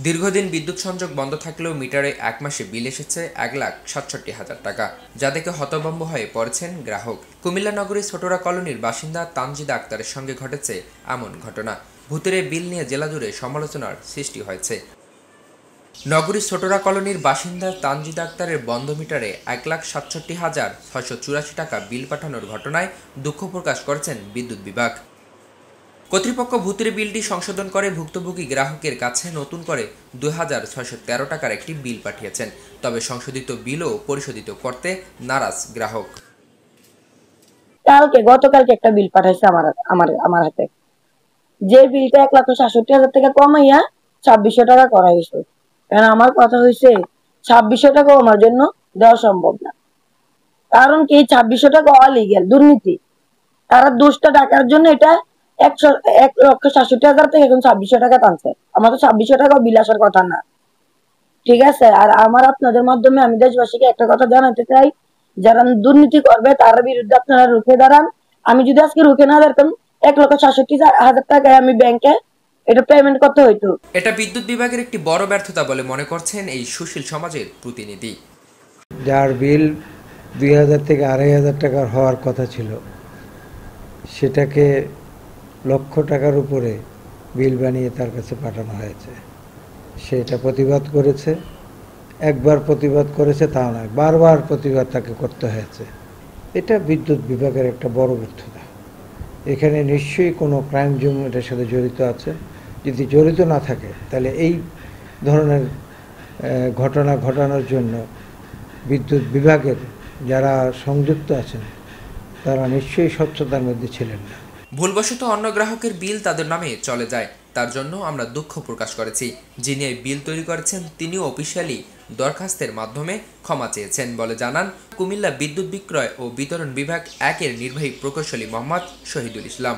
দীর্ঘদিন বিদ্যুৎ সংযোগ বন্ধ থাকলেও মিটারে এক মাসে বিল এসেছে 1,67,000 টাকা, যা দেখে হতভম্ব হয়ে পড়েছেন গ্রাহক। কুমিল্লা নগরীর ছোটরা কলোনির বাসিন্দা তানজিদা আক্তারের সঙ্গে ঘটেছে এমন ঘটনা। ভূতের বিল নিয়ে জেলা জুড়ে সমালোচনার সৃষ্টি হয়েছে। নগরীর ছোটরা কলোনির বাসিন্দা তানজিদা আক্তারের বন্ধ মিটারে 1,67,684 টাকা বিল পাঠানোর ঘটনায় দুঃখ প্রকাশ করেছেন বিদ্যুৎ বিভাগ কর্তৃপক্ষ। ভূতের বিলটি সংশোধন করে ভুক্তভোগী গ্রাহকের কাছে নতুন করে 2,613 টাকার একটি বিল পাঠিয়েছেন। তবে সংশোধিত বিলও পরিশোধিত করতে নারাজ গ্রাহক। গতকালকে একটা বিল পাঠাইছে আমার হাতে, যে বিলটা 1,67,000 টাকা কমাইয়া 2,600 টাকা করা হয়েছে। কারণ আমার কথা হয়েছে 2,600 টাকা আমার জন্য দেওয়া সম্ভব না। কারণ কি 2,600 টাকা অলিগ্যাল, দুর্নীতি। তারা 200 টাকার জন্য এটা 1,67,000 থেকে এখন 2,600 টাকা টানছে। আমার তো 2,600 টাকা বিল আসার কথা না, ঠিক আছে। আর আমার আপনাদের মাধ্যমে আমি দেশবাসীকে একটা কথা জানাতে চাই, যারা দুর্নীতি করবে তার বিরুদ্ধে আপনারা রুখে দাঁড়ান। আমি যদি আজকে রুখে না দাঁড়াতাম 1,67,000 টাকায় আমি ব্যাংকে এটা পেমেন্ট করতে হইতো। এটা বিদ্যুৎ বিভাগের একটি বড় ব্যর্থতা বলে মনে করছেন এই সুশীল সমাজের প্রতিনিধি। যার বিল 2,000 থেকে 2,500 টাকার হওয়ার কথা ছিল, সেটাকে লক্ষ টাকার উপরে বিল বানিয়ে তার কাছে পাঠানো হয়েছে। সেটা প্রতিবাদ করেছে, একবার প্রতিবাদ করেছে তা নয়, বারবার প্রতিবাদ তাকে করতে হয়েছে। এটা বিদ্যুৎ বিভাগের একটা বড় ব্যর্থতা। এখানে নিশ্চয়ই কোনো ক্রাইম জুম এটার সাথে জড়িত আছে। যদি জড়িত না থাকে তাহলে এই ধরনের ঘটনা ঘটানোর জন্য বিদ্যুৎ বিভাগের যারা সংযুক্ত আছেন তারা নিশ্চয়ই স্বচ্ছতার মধ্যে ছিলেন না। ভুলবশত অন্য গ্রাহকের বিল তাদের নামে চলে যায়, তার জন্য আমরা দুঃখ প্রকাশ করেছি। যিনি এই বিল তৈরি করেছেন তিনিও অফিসিয়ালি দরখাস্তের মাধ্যমে ক্ষমা চেয়েছেন বলে জানান কুমিল্লা বিদ্যুৎ বিক্রয় ও বিতরণ বিভাগ 1-এর নির্বাহী প্রকৌশলী মোহাম্মদ শহীদুল ইসলাম।